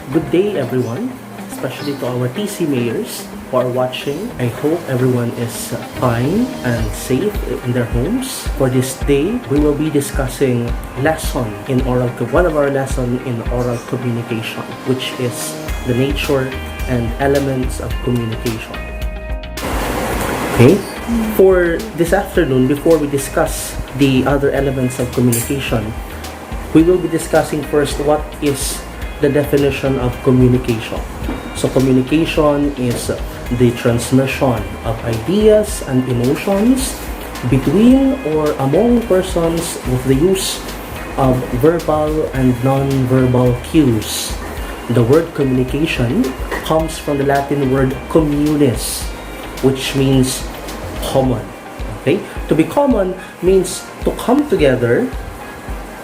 Good day everyone, especially to our TC mayors who are watching. I hope everyone is fine and safe in their homes. For this day, we will be discussing one of our lesson in oral communication, which is the nature and elements of communication. Okay? For this afternoon, before we discuss the other elements of communication, we will be discussing first what is the definition of communication. So communication is the transmission of ideas and emotions between or among persons with the use of verbal and non-verbal cues. The word communication comes from the Latin word communis, which means common. Okay? To be common means to come together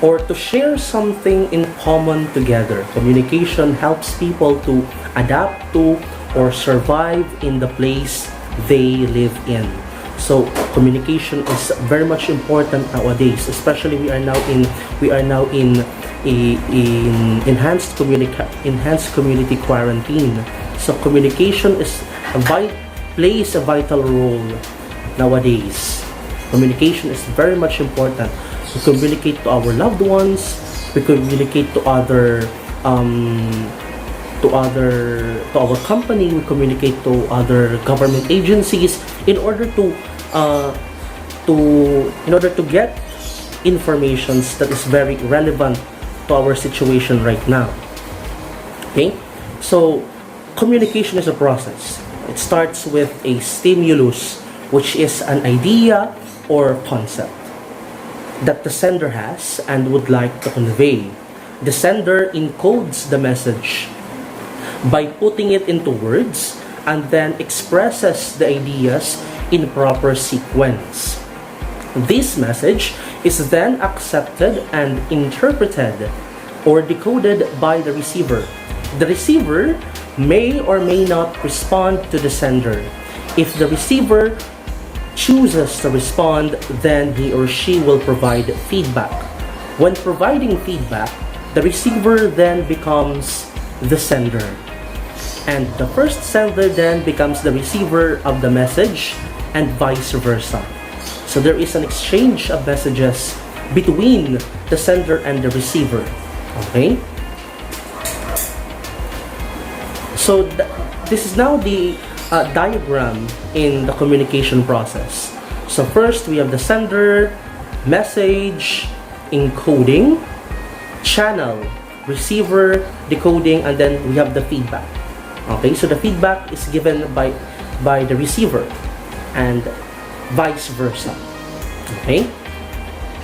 or to share something in common together. Communication helps people to adapt to or survive in the place they live in. So communication is very much important nowadays, especially we are now in enhanced community quarantine. So communication plays a vital role nowadays. Communication is very much important. We communicate to our loved ones. We communicate to our company. We communicate to other government agencies in order to get informations that is very relevant to our situation right now. Okay, so communication is a process. It starts with a stimulus, which is an idea or concept that the sender has and would like to convey. The sender encodes the message by putting it into words and then expresses the ideas in proper sequence. This message is then accepted and interpreted or decoded by the receiver. The receiver may or may not respond to the sender. If the receiver chooses to respond, then he or she will provide feedback. When providing feedback, the receiver then becomes the sender, and the first sender then becomes the receiver of the message, and vice versa. So there is an exchange of messages between the sender and the receiver. Okay? So this is now the diagram in the communication process. So first we have the sender, message, encoding, channel, receiver, decoding, and then we have the feedback. Okay, so the feedback is given by the receiver and vice versa. Okay,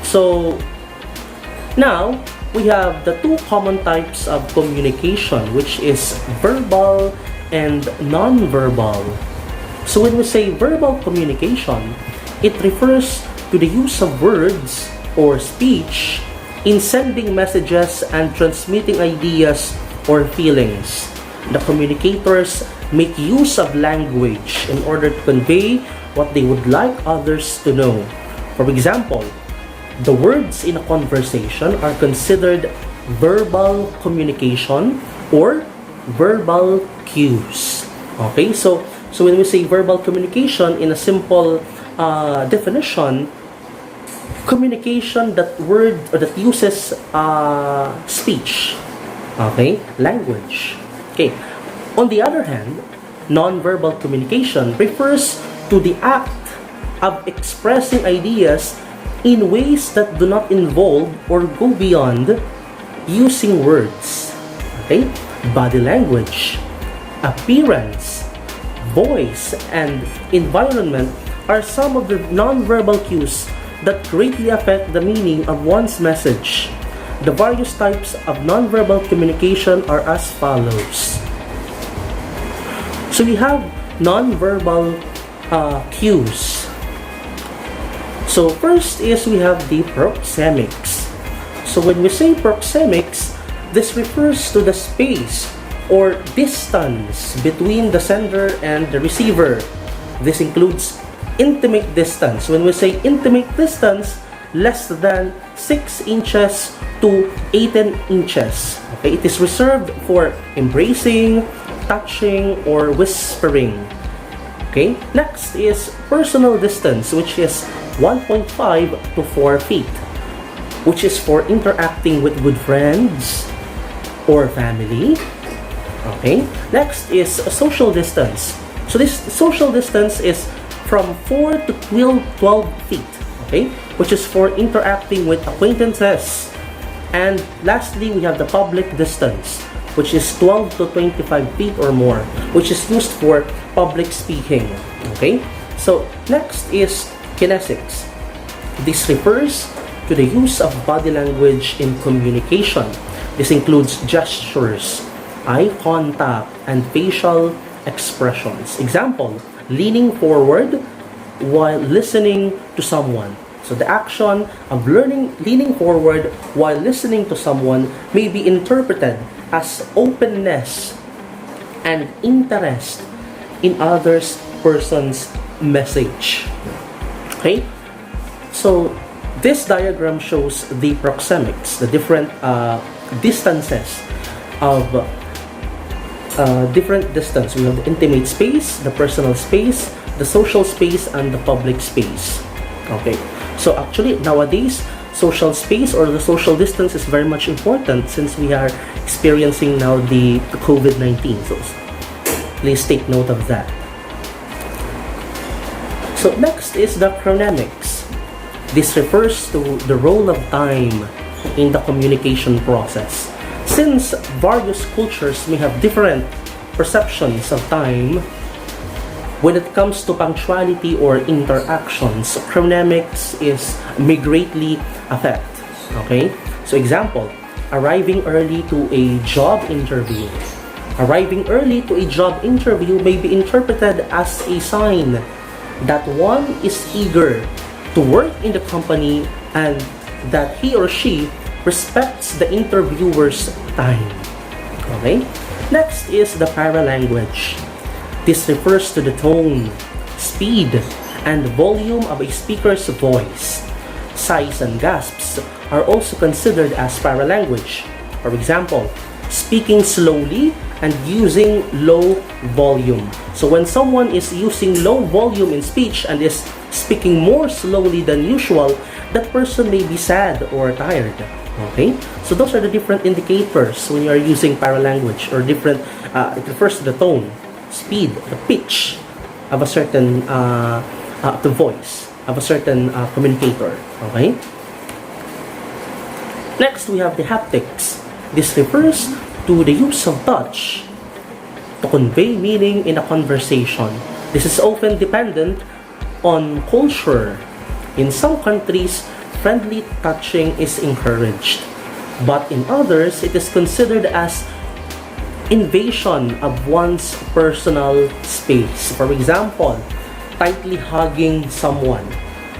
so now we have the two common types of communication, which is verbal and non-verbal. So when we say verbal communication, it refers to the use of words or speech in sending messages and transmitting ideas or feelings. The communicators make use of language in order to convey what they would like others to know. For example, the words in a conversation are considered verbal communication or verbal cues. Okay, so when we say verbal communication in a simple definition, communication that uses speech, okay, language. Okay. On the other hand, non-verbal communication refers to the act of expressing ideas in ways that do not involve or go beyond using words. Okay? Body language, appearance, voice, and environment are some of the non-verbal cues that greatly affect the meaning of one's message. The various types of non-verbal communication are as follows. So we have non-verbal cues. So first is we have the proxemics. So when we say proxemics, this refers to the space or distance between the sender and the receiver. This includes intimate distance. When we say intimate distance, less than 6 inches to 18 inches. Okay, it is reserved for embracing, touching, or whispering. Okay, next is personal distance, which is 1.5 to 4 feet, which is for interacting with good friends or family. Okay, next is social distance. So this social distance is from 4 to 12 feet, okay, which is for interacting with acquaintances. And lastly, we have the public distance, which is 12 to 25 feet or more, which is used for public speaking. Okay, so next is kinesics. This refers to the use of body language in communication. This includes gestures, eye contact, and facial expressions. Example, leaning forward while listening to someone. So the action of leaning forward while listening to someone may be interpreted as openness and interest in others person's message. Okay? So this diagram shows the proxemics, the different distances of different distance. We have the intimate space, the personal space, the social space, and the public space. Okay, so actually nowadays social space or the social distance is very much important since we are experiencing now the COVID-19. So please take note of that. So next is the chronemics. This refers to the role of time in the communication process. Since various cultures may have different perceptions of time when it comes to punctuality or interactions, chronemics may greatly affect. Okay? So example, arriving early to a job interview. Arriving early to a job interview may be interpreted as a sign that one is eager to work in the company and that he or she respects the interviewer's time. Okay? Next is the paralanguage. This refers to the tone, speed, and volume of a speaker's voice. Sighs and gasps are also considered as paralanguage. For example, speaking slowly and using low volume. So when someone is using low volume in speech and is speaking more slowly than usual, that person may be sad or tired. Okay, so those are the different indicators when you are using paralanguage or different. It refers to the tone, speed, the pitch of a certain the voice of a certain communicator. Okay. Next, we have the haptics. This refers to the use of touch to convey meaning in a conversation. This is often dependent on culture. In some countries, friendly touching is encouraged, but in others, it is considered as invasion of one's personal space. For example, tightly hugging someone.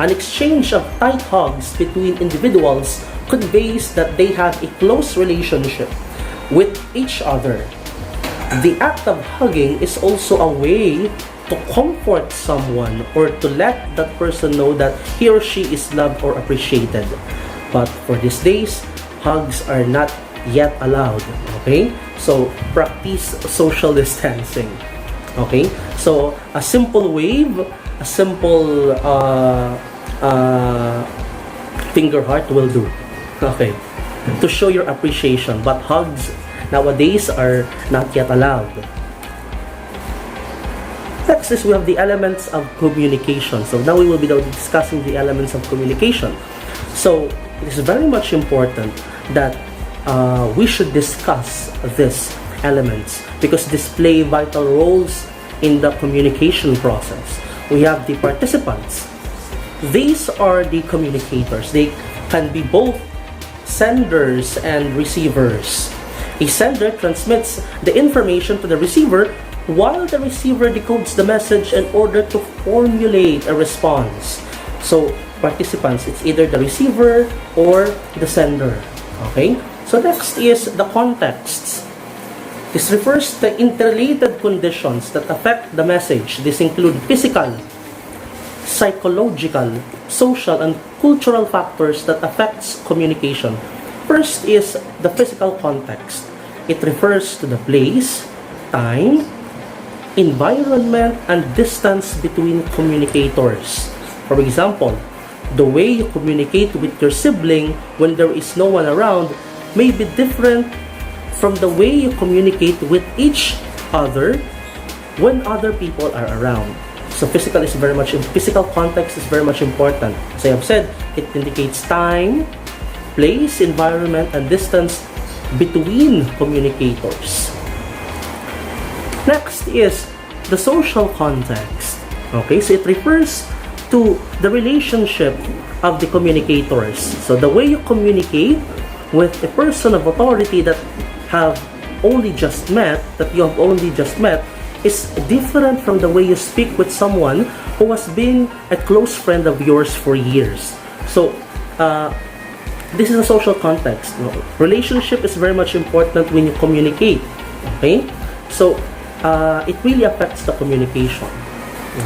An exchange of tight hugs between individuals conveys that they have a close relationship with each other. The act of hugging is also a way to comfort someone or to let that person know that he or she is loved or appreciated. But for these days, hugs are not yet allowed. Okay? So, practice social distancing. Okay? So, a simple wave, a simple finger heart will do. Okay? To show your appreciation. But hugs nowadays are not yet allowed. Next is we have the elements of communication. So now we will be discussing the elements of communication. So it is very much important that we should discuss these elements because these play vital roles in the communication process. We have the participants. These are the communicators. They can be both senders and receivers. A sender transmits the information to the receiver while the receiver decodes the message in order to formulate a response. So, participants, it's either the receiver or the sender. Okay? So, next is the contexts. This refers to interrelated conditions that affect the message. This include physical, psychological, social, and cultural factors that affects communication. First is the physical context. It refers to the place, time, environment, and distance between communicators. For example, the way you communicate with your sibling when there is no one around may be different from the way you communicate with each other when other people are around. So physical context is very much important. As I have said, it indicates time, place, environment, and distance between communicators. Next is the social context. Okay, so it refers to the relationship of the communicators. So the way you communicate with a person of authority that you have only just met, is different from the way you speak with someone who has been a close friend of yours for years. So this is a social context. Relationship is very much important when you communicate. Okay, so it really affects the communication.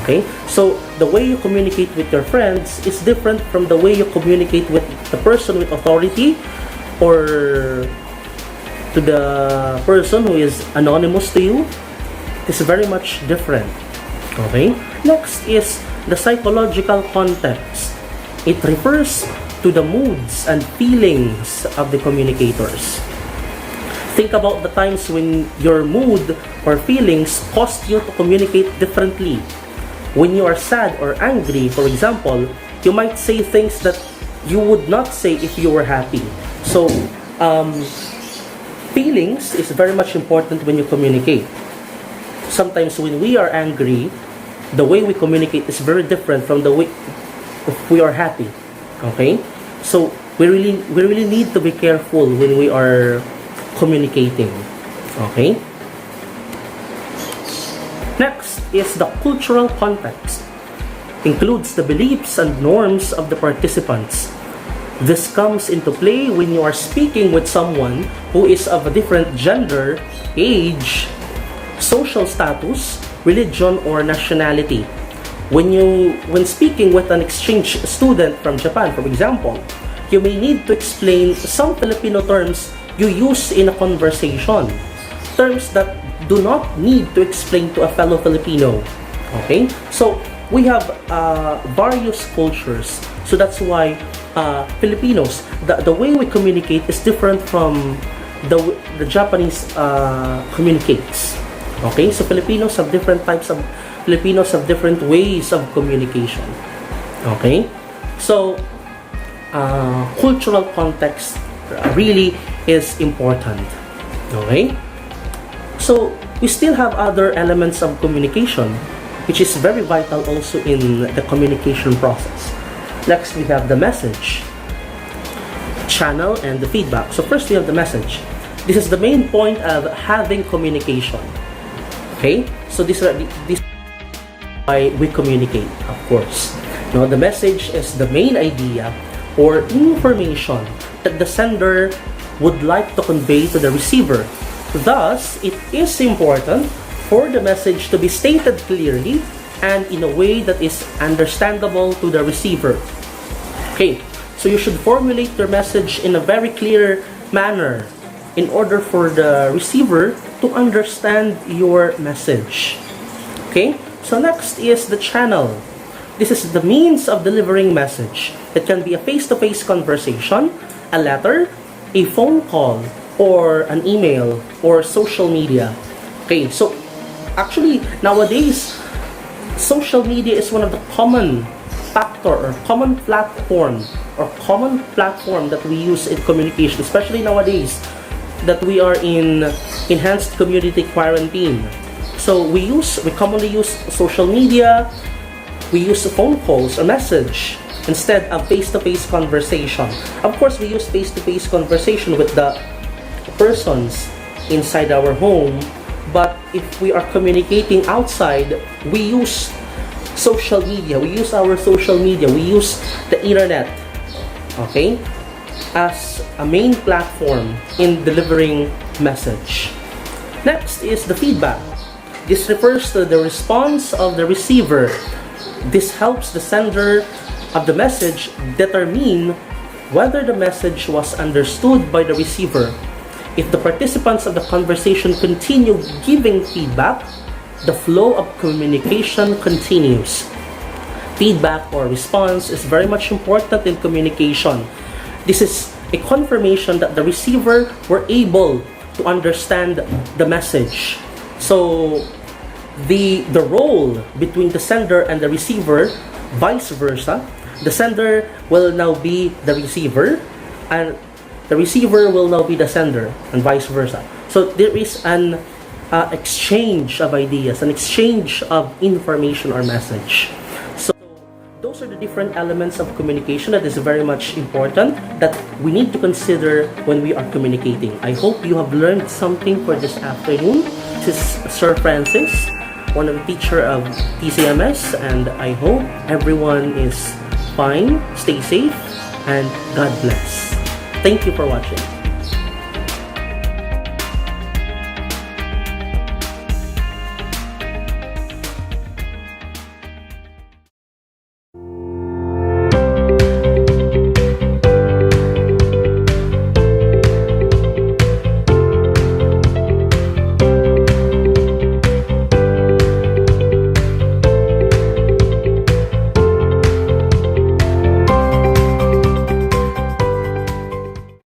Okay, so the way you communicate with your friends is different from the way you communicate with the person with authority or to the person who is anonymous to you. It's very much different. Okay, next is the psychological context. It refers to the moods and feelings of the communicators. Think about the times when your mood or feelings caused you to communicate differently. When you are sad or angry, for example, you might say things that you would not say if you were happy. So, feelings is very much important when you communicate. Sometimes when we are angry, the way we communicate is very different from the way if we are happy. Okay? So, we really need to be careful when we are communicating. Okay? Next is the cultural context. Includes the beliefs and norms of the participants. This comes into play when you are speaking with someone who is of a different gender, age, social status, religion, or nationality. When speaking with an exchange student from Japan, for example, you may need to explain some Filipino terms you use in a conversation. Terms that do not need to explain to a fellow Filipino. Okay? So, we have various cultures. So that's why Filipinos, the way we communicate is different from the Japanese communicates. Okay? So Filipinos have different ways of communication. Okay? So, cultural context really is important. Okay? So, we still have other elements of communication, which is very vital also in the communication process. Next, we have the message, channel, and the feedback. So first, we have the message. This is the main point of having communication. Okay? So this is why we communicate, of course. Now, the message is the main idea or information that the sender would like to convey to the receiver. Thus, it is important for the message to be stated clearly and in a way that is understandable to the receiver. Okay, so you should formulate your message in a very clear manner in order for the receiver to understand your message. Okay, so next is the channel. This is the means of delivering message. It can be a face-to-face conversation, a letter, a phone call, or an email, or social media. Okay, so actually nowadays, social media is one of the common factor or common platform that we use in communication, especially nowadays that we are in enhanced community quarantine. So we commonly use social media, we use phone calls or message instead of face-to-face conversation. Of course, we use face-to-face conversation with the persons inside our home, but if we are communicating outside, we use social media, we use the internet, okay, as a main platform in delivering message. Next is the feedback. This refers to the response of the receiver This helps the sender of the message determine whether the message was understood by the receiver. If the participants of the conversation continue giving feedback, the flow of communication continues. Feedback or response is very much important in communication. This is a confirmation that the receiver were able to understand the message. So the role between the sender and the receiver, vice versa, the sender will now be the receiver and the receiver will now be the sender, and vice versa. So there is an exchange of ideas, an exchange of information or message. So those are the different elements of communication that is very much important that we need to consider when we are communicating. I hope you have learned something for this afternoon. This is Sir Francis, one of the teacher of TCMS, and I hope everyone is fine, stay safe, and God bless. Thank you for watching.